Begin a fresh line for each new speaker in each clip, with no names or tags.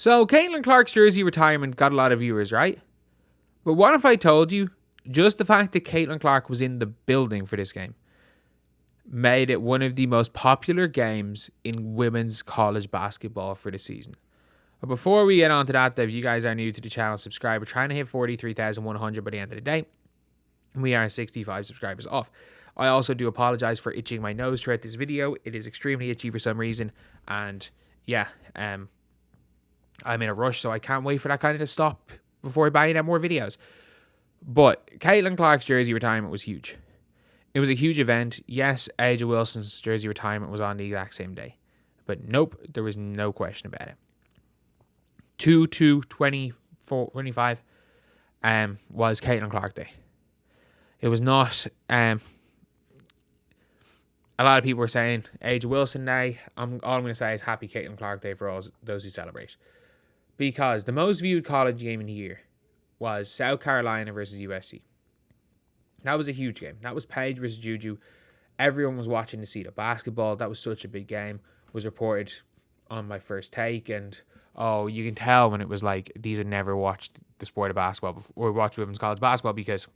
So, Caitlin Clark's jersey retirement got a lot of viewers, right? But what if I told you just the fact that Caitlin Clark was in the building for this game made it one of the most popular games in women's college basketball for the season? But before we get on to that, though, if you guys are new to the channel, subscribe. We're trying to hit 43,100 by the end of the day. We are 65 subscribers off. I also do apologize for itching my nose throughout this video. It is extremely itchy for some reason. And yeah, I'm in a rush, so I can't wait for that kind of to stop before banging out more videos. But Caitlin Clark's jersey retirement was huge. It was a huge event. Yes, A'ja Wilson's jersey retirement was on the exact same day. But nope, there was no question about it. 2/2/25 was Caitlin Clark Day. It was not... a lot of people were saying A'ja Wilson Day. All I'm going to say is happy Caitlin Clark Day for all those who celebrate. Because the most viewed college game in the year was South Carolina versus USC. That was a huge game. That was Paige versus Juju. Everyone was watching to see the basketball. That was such a big game. It was reported on my first take, and you can tell when it was like these had never watched the sport of basketball before, or watched women's college basketball, because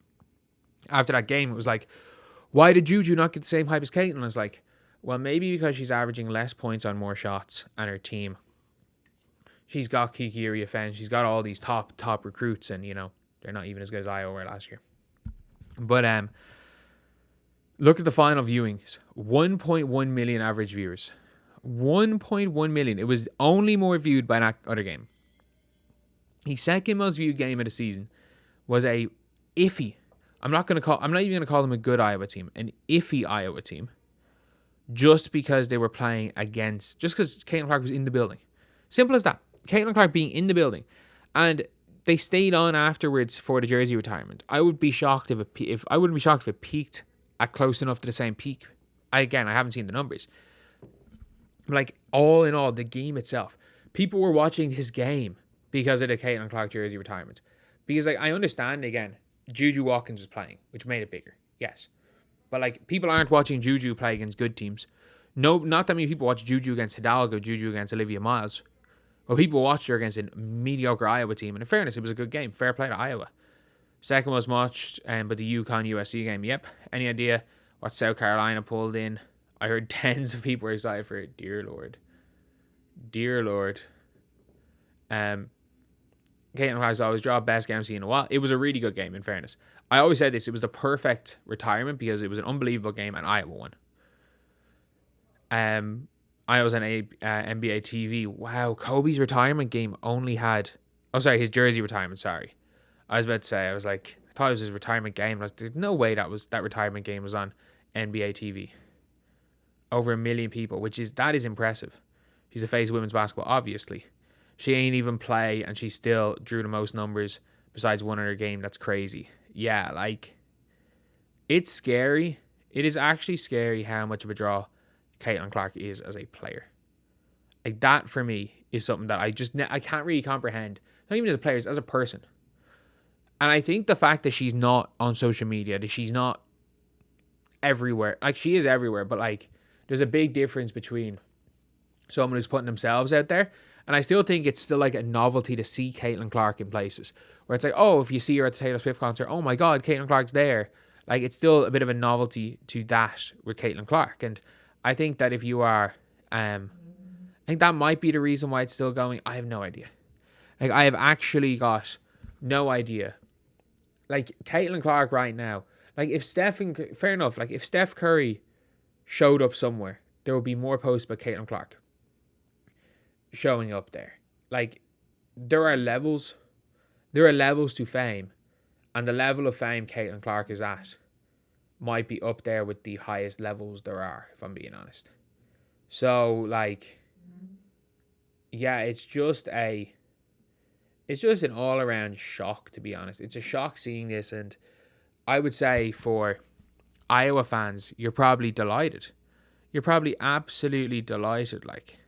after that game it was like, why did Juju not get the same hype as Caitlin? And I was like, well, maybe because she's averaging less points on more shots, and her team, she's got Kiki Iriafen, she's got all these top recruits, and they're not even as good as Iowa were last year. But look at the final viewings. 1.1 million average viewers. 1.1 million. It was only more viewed by that other game. The second most viewed game of the season was a iffy. I'm not even going to call them a good Iowa team. An iffy Iowa team. Just because they were playing against... Just because Caitlin Clark was in the building. Simple as that. Caitlin Clark being in the building. And they stayed on afterwards for the jersey retirement. I would be shocked if it peaked at close enough to the same peak. I haven't seen the numbers. Like, all in all, the game itself, people were watching this game because of the Caitlin Clark jersey retirement. Because, like, I understand, again, Juju Watkins was playing, which made it bigger. Yes. But, like, people aren't watching Juju play against good teams. No, not that many people watch Juju against Hidalgo, Juju against Olivia Miles. Well, people watched her against a mediocre Iowa team. And in fairness, it was a good game. Fair play to Iowa. Second most watched, but the UConn-USC game. Yep. Any idea what South Carolina pulled in? I heard tens of people were excited for it. Dear Lord. Caitlin Clark's always dropped. Best game I've seen in a while. It was a really good game, in fairness. I always said this. It was the perfect retirement because it was an unbelievable game and Iowa won. I was on NBA TV. Wow, Kobe's retirement game only had... Oh, sorry, his jersey retirement, sorry. I was about to say, I thought it was his retirement game. There's no way that retirement game was on NBA TV. Over 1 million people, that is impressive. She's the face of women's basketball, obviously. She ain't even play, and she still drew the most numbers besides one other game. That's crazy. Yeah, like, it's scary. It is actually scary how much of a draw Caitlin Clark is as a player. Like, that for me is something that I can't really comprehend. Not even as a player, as a person. And I think the fact that she's not on social media, that she's not everywhere, like, she is everywhere, but, like, there's a big difference between someone who's putting themselves out there, and I still think it's still like a novelty to see Caitlin Clark in places where it's like, oh, if you see her at the Taylor Swift concert, oh my God, Caitlin Clark's there. Like, it's still a bit of a novelty to that with Caitlin Clark. And I think that if you are, I think that might be the reason why it's still going. I have no idea. Like, I have actually got no idea. Like, Caitlin Clark right now, like, if Steph Curry showed up somewhere, there would be more posts about Caitlin Clark showing up there. Like, there are levels to fame, and the level of fame Caitlin Clark is at might be up there with the highest levels there are, if I'm being honest. So, like, yeah, it's just an all-around shock, to be honest. It's a shock seeing this, and I would say for Iowa fans, you're probably delighted. You're probably absolutely delighted. Like,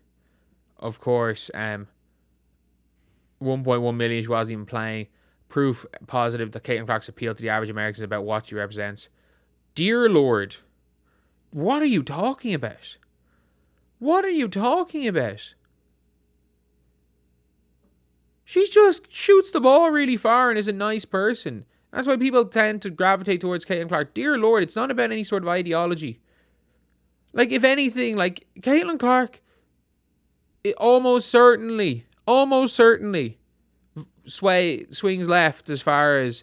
of course, 1.1 million, she wasn't even playing. Proof positive that Caitlin Clark's appeal to the average American is about what she represents. Dear Lord, what are you talking about? What are you talking about? She just shoots the ball really far and is a nice person. That's why people tend to gravitate towards Caitlin Clark. Dear Lord, it's not about any sort of ideology. Like, if anything, like, Caitlin Clark, it almost certainly swings left as far as,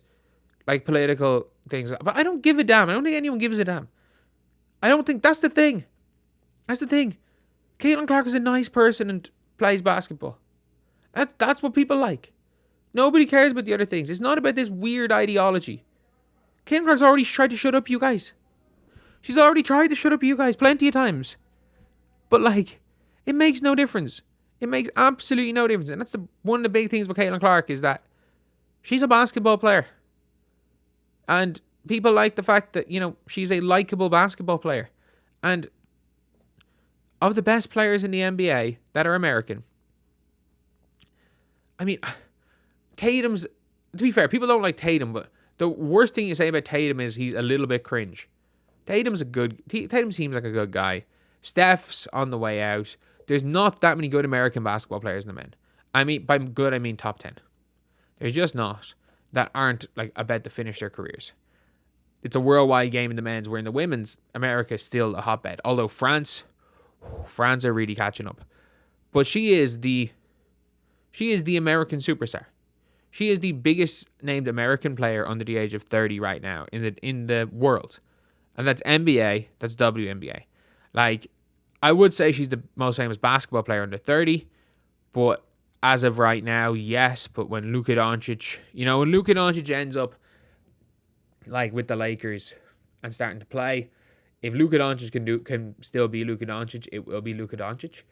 like, political things. But I don't give a damn. I don't think anyone gives a damn. I don't think that's the thing. That's the thing. Caitlin Clark is a nice person and plays basketball. That's what people like. Nobody cares about the other things. It's not about this weird ideology. Caitlin Clark's already tried to shut up you guys. She's already tried to shut up you guys plenty of times. But, like, it makes no difference. It makes absolutely no difference. And that's one of the big things with Caitlin Clark is that she's a basketball player. And people like the fact that, you know, she's a likable basketball player. And of the best players in the NBA that are American, I mean, Tatum's, to be fair, people don't like Tatum, but the worst thing you say about Tatum is he's a little bit cringe. Tatum seems like a good guy. Steph's on the way out. There's not that many good American basketball players in the men. I mean, by good, I mean top 10. There's just not, that aren't, like, about to finish their careers. It's a worldwide game in the men's, where in the women's, America is still a hotbed. Although France are really catching up. But she is the American superstar. She is the biggest named American player under the age of 30 right now in the world. And that's NBA, that's WNBA. Like, I would say she's the most famous basketball player under 30, but as of right now, yes. But when Luka Doncic ends up, like, with the Lakers and starting to play, if Luka Doncic can still be Luka Doncic, it will be Luka Doncic.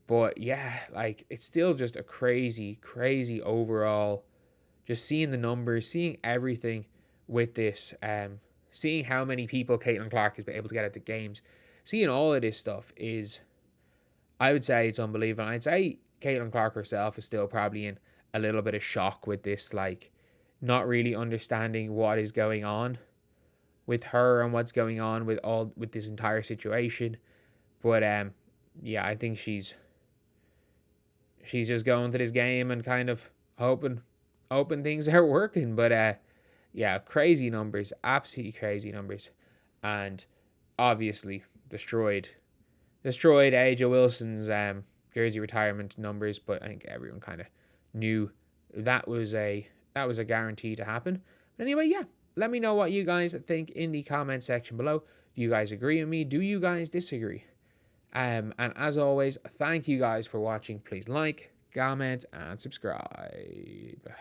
But yeah, like, it's still just a crazy, crazy overall. Just seeing the numbers, seeing everything with this, seeing how many people Caitlin Clark has been able to get at the games, seeing all of this stuff is, I would say it's unbelievable. I'd say Caitlin Clark herself is still probably in a little bit of shock with this, like, not really understanding what is going on with her and what's going on with this entire situation. But yeah, I think she's just going to this game and kind of hoping things are working. But yeah, crazy numbers, absolutely crazy numbers, and obviously destroyed A'ja Wilson's jersey retirement numbers. But I think everyone kind of knew that was a guarantee to happen. But anyway, yeah, let me know what you guys think in the comment section below. Do you guys agree with me? Do you guys disagree? And as always, thank you guys for watching. Please like, comment, and subscribe.